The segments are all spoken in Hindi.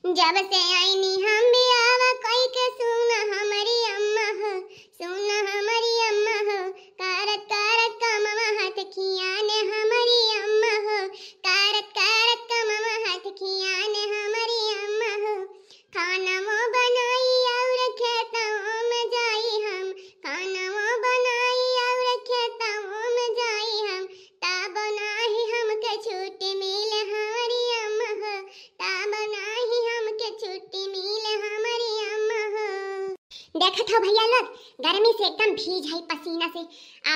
जब से आईनी हम भी आवा कोई के सुन हमारी अम्मा हो, सुन हमारी अम्मा हो, कारत कारत कमवा हाथ खियाने हमारी अम्मा हो, कारत कारत कमवा हाथ खियाने हमारी अम्मा हो। खाना वो बनाई और खेतों में जाई हम, खाना वो बनाई और खेतों में जाई हम, तब नाही हमके छुट्टी मिले हमारी अम्मा हो, तब नाही हमके छुट्टी मिले हमारी अम्मा हो। देखत हो भैया लोग, गर्मी से एकदम भीज है पसीना से।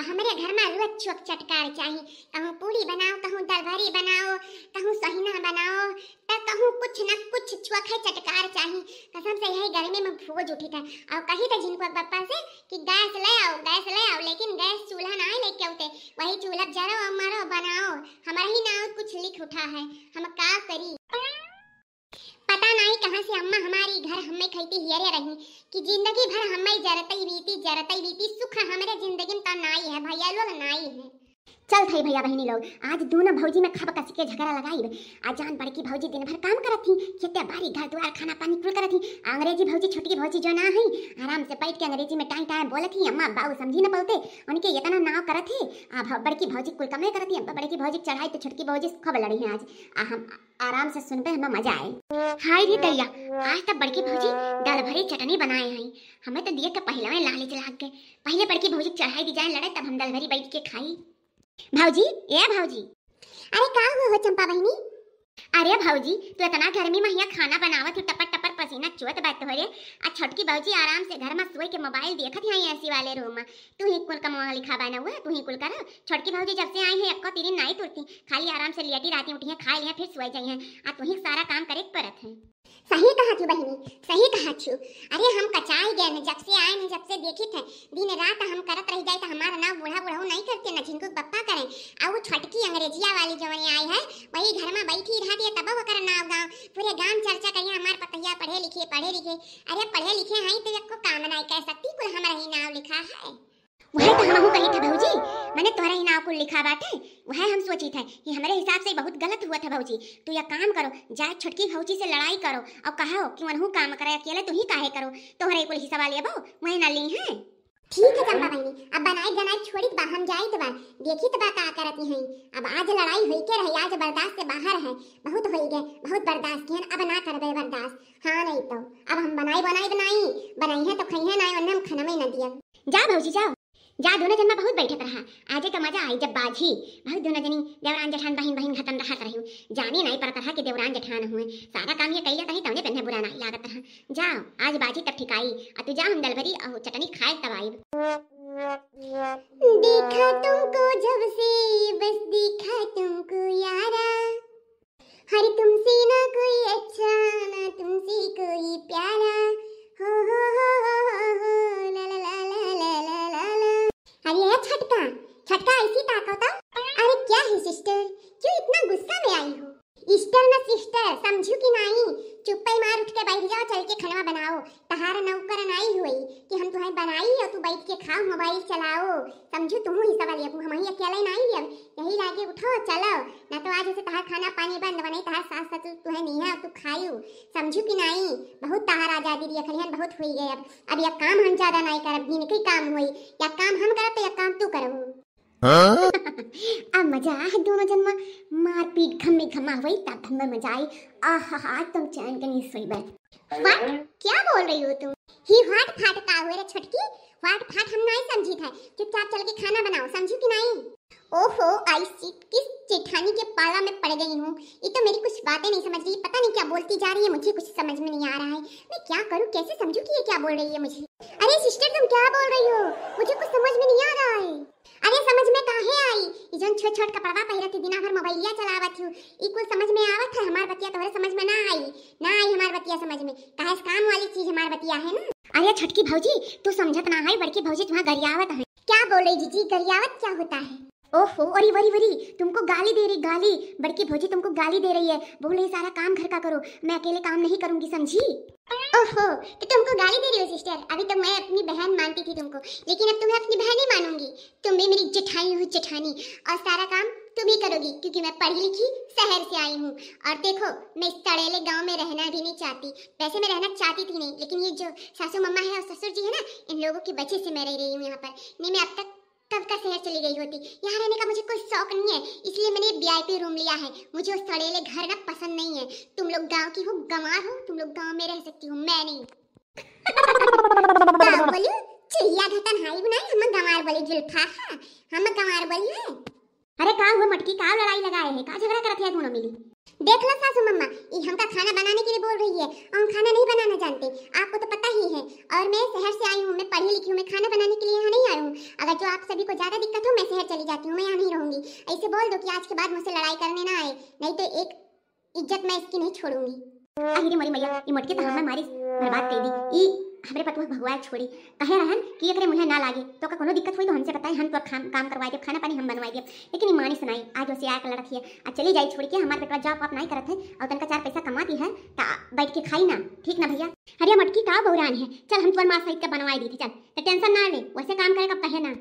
हमारे घर में रोज चोक चटकार चाहिए, कहूँ पूरी बनाओ, कहूँ दलभरी बनाओ, कहूँ सहीना बनाओ, तो कहूँ कुछ न कुछ चोखे चटकार चाहिए। कसम से यही गर्मी में भूज उठी था और कही था जिनको पापा से कि गैस ले आओ, गैस ले आओ, लेकिन गैस चूल्हा ना लेके आते, वही चूल्हा जरो और मरो बनाओ। हमारा ही नाम कुछ लिख उठा है, हम क्या करी पता नहीं कहाँ से अम्मा हमारी घर हमें कहती हियरे रही कि जिंदगी भर हमें जरतई बीती, सुख हमारे जिंदगी में तो नाई है भैया लोग, नाई है। चल थई भैया बहनी लोग, आज दोनों भौजी में खब कस के झगड़ा लगाई। आज जान बड़की भौजी दिन भर काम करत थी, खेते बारी घर द्वार खाना पानी कुल करत थी। अंग्रेजी भौजी छोटकी भौजी जो ना है आराम से बैठ के अंग्रेजी में टाई टाई बोलत थी, अम्मा बाऊ समझी न पलते उनके इतना नाव करत थी। बड़की भौजी कुल कमे करत थी, बड़की भौजी चढ़ाई तो छोटकी भौजी खब लड़ी है। आज हम आराम से सुनबे, हमें मजा आए। हाय रे दैया, आज तक बड़की भौजी दाल भरी चटनी बनाए हैं, हमें तो देख के पहले में लाली चला के पहले बड़की भौजी चढ़ाई दी जाए लड़े, तब हम दाल भरी बैठ के खाई। भाऊजी ए भाऊजी, अरे का हो चंपा बहनी? अरे भाऊजी तू इतना गर्मी में यहाँ खाना बनावत है, टपर टपर पसीना चुअत बात हो रे। आज छोटकी भाऊजी आराम से घर में सोई के मोबाइल देखत है ऐसी वाले रूम में, तू ही कुल कमा लिखा बना हुआ, तू ही कुल कर। छोटकी भाऊजी जब से आई है अक्को तेरी नाई तुरती, खाली आराम से लेटी राती उठी है, खा लिया फिर सोई जाई है, आ तू ही सारा काम करे परत है। सही कहा थी बहनी, सही कहा छू। अरे हम कचाई गए न, जब से आए न, जब से देखी थे दिन रात हम करत रह जाए तो हमारा नाम बूढ़ा बूढ़ा नहीं करते न, जिनको बप्पा करें। और वो छोटकी अंग्रेजिया वाली जो आई है वही घर में बैठी रहती है, तब वो कर नाव गाँव पूरे गांव चर्चा करिए हमारे पतैया पढ़े लिखे पढ़े लिखे। अरे पढ़े लिखे हैं तो को काम नहीं कह सकती, कुल हमारा ही नाव लिखा है। वही तो हम कही था भौजी, मैंने तोहरा ही नाव को लिखा बाटे, वह हम सोची थे कि हमारे हिसाब से बहुत गलत हुआ था भौजी। तू यह काम करो, जाए छोटकी भौजी से लड़ाई करो और कहो कि वनहु काम करे, अकेले तू ही काहे करो, तोहरे कुल हिस्सा वाले बो वही ना ली है। ठीक है चंपा बहनी, अब बनाई बनाई छोड़ी बा, हम जाई तो बा देखी तो बा का करती हैं। अब आज लड़ाई हुई के रही, आज बर्दाश्त से बाहर है, बहुत हो गए, बहुत बर्दाश्त किए, अब ना करबे बर्दाश्त। हाँ नहीं तो अब हम बनाई है तो खई है ना, वरना हम खाना में न दिया। जा भौजी जाओ, जा दोनों जन में बहुत बैठत रहा, आज तो मजा आई जब बाजी बहुत दोनों जनी देवरान जेठान बहन बहन खतन रहत रही। जानी नहीं पड़ता रहा कि देवरान जेठान हुए, सारा काम ये कहिए कहीं तवने पहने बुरा नहीं लागत रहा। जाओ आज बाजी तब ठिकाई, अब तू जा हम दलभरी और चटनी खाए तब आई। देखा तुमको जब से बस देखा तुमको यारा, हर तुमसे ना कोई अच्छा ना तुमसे कोई प्यारा, हो ला ला ला ला ला ला ला। अरे छटका छटका ऐसी ताकत, अरे क्या है सिस्टर, क्यों इतना गुस्सा में आई हो? ईस्टर ना सिस्टर समझू कि नहीं, चुप्पे मार उठ के बैठ जाओ, चल के खाना बनाओ। तहारा नौकर नहीं हुई कि हम तुम्हें बनाई और तू बैठ के खाओ मोबाइल चलाओ, समझू तुम ही सवाल ये हम ही अकेले नहीं लिया, यही लागे उठो चलो, ना तो आज से तहार खाना पानी बंद बने, तहार सास ससुर तुम्हें नहीं है तू खायू, समझू कि नहीं। बहुत तहार आजादी दिया खलिहन, बहुत हुई गए। अब यह काम हम ज्यादा नहीं करब, गिनती काम हुई, या काम हम करब तो या काम तू करबू। अब मजा है दोनों जन में मार पीट घम्मे घमा हुई, तब हमें मजा आई। आहा तुम चैन के नहीं सोई बैठ। व्हाट क्या बोल रही हो तुम? ही व्हाट फाट का हुए रे छोटकी, व्हाट फाट हम नहीं समझी थे, चुपचाप चल के खाना बनाओ, समझू कि नहीं। ओहो आई सीट किस जेठानी के पाला में पड़ गई हूँ, ये तो मेरी कुछ बातें नहीं समझ रही, पता नहीं क्या बोलती जा रही है, मुझे कुछ समझ में नहीं आ रहा है, मैं क्या करूँ, कैसे समझू कि ये क्या बोल रही है मुझे। अरे सिस्टर तुम क्या बोल रही हो, मुझे कुछ समझ में नहीं आ रहा है। अरे समझ में काहे आई, ई जन छोट छोट कपड़ा पहिरत दिना भर मोबाइलिया चलावत हूँ, ई कुछ समझ में आवत है, हमार बतिया तोहरे समझ में ना आई हमार बतिया समझ में, काहे काम वाली चीज हमार बतिया है ना। अरे छोटकी भौजी तू समझत ना है, बड़की भौजी तुम्हारा गरियावत है। क्या बोल रही जीजी, गरियावत क्या होता है? ओहो अरे वरी वरी तुमको गाली दे रही, गाली बड़की भौजी तुमको गाली दे रही है, बोले सारा काम घर का करो, मैं अकेले काम नहीं करूंगी, समझी। ओहो तो तुमको गाली दे रही हो सिस्टर, अभी तो मैं अपनी बहन मानती थी तुमको, लेकिन अब तुम्हें अपनी बहन ही मानूंगी, तुम भी मेरी जेठानी हो जेठानी, और सारा काम तुम ही करोगी, क्योंकि मैं पढ़ी लिखी शहर से आई हूँ। और देखो, मैं इस तड़ेले गांव में रहना भी नहीं चाहती। वैसे मैं रहना चाहती थी नहीं, लेकिन ये जो सासू मम्मा है और ससुर जी है ना, इन लोगों की वजह से मैं रह रही हूँ यहाँ पर। नहीं मैं अब तक कब का शहर चली गई होती। यहाँ रहने का मुझे कोई शौक नहीं है, इसलिए मैंने VIP रूम लिया है। मुझे उस सड़ेले घर ना पसंद नहीं है। तुम लोग गांव की हो, गंवार हो, तुम लोग गांव में रह सकती हो, मैं नहीं। बोलियो चिड़िया घटन हाई बनाई, हम गंवार बोली जुल्फा, हम गंवार बोली है। अरे का हुआ मटकी, का लड़ाई लगाए है, का झगड़ा करत है दोनों मिली? देख लो सासू मम्मा, ये हमका खाना बनाने के लिए बोल रही है और हम खाना नहीं बनाना जानते, आपको तो पता ही है। और मैं शहर से आई हूँ, मैं पढ़ी लिखी हूँ, मैं खाना बनाने के लिए यहाँ नहीं आई हूँ। अगर जो आप सभी को ज्यादा दिक्कत हो, मैं शहर चली जाती हूँ, मैं यहाँ नहीं रहूंगी। ऐसे बोल दो कि आज के बाद मुझसे लड़ाई करने ना आए, नहीं तो एक इज्जत मैं इसकी नहीं छोड़ूंगी। अरे मरी मैया, ये मटके तो हमें मारी बर्बाद कर दी। ई हमरे पतुआ भगवान छोड़ी कहे रहन कि एकरे मुहे ना लागे, तो का कोनो दिक्कत होई तो हमसे बताई, हम तो काम करवाई दे, खाना पानी हम बनवाई दे। लेकिन ये मानी सुनाई आज उसे आके लड़की है, आज चली जाई छोड़ के, हमारे पेटवा जॉब आप नहीं करत है और तनका 4 पैसा कमाती है ता बैठ के खाई ना, ठीक ना भैया? अरे मटकी का बौरान है, चल हम तुम्हारे मां सहित के बनवाई दी थी, चल तो टेंशन ना ले, वैसे काम करे कब कहे ना।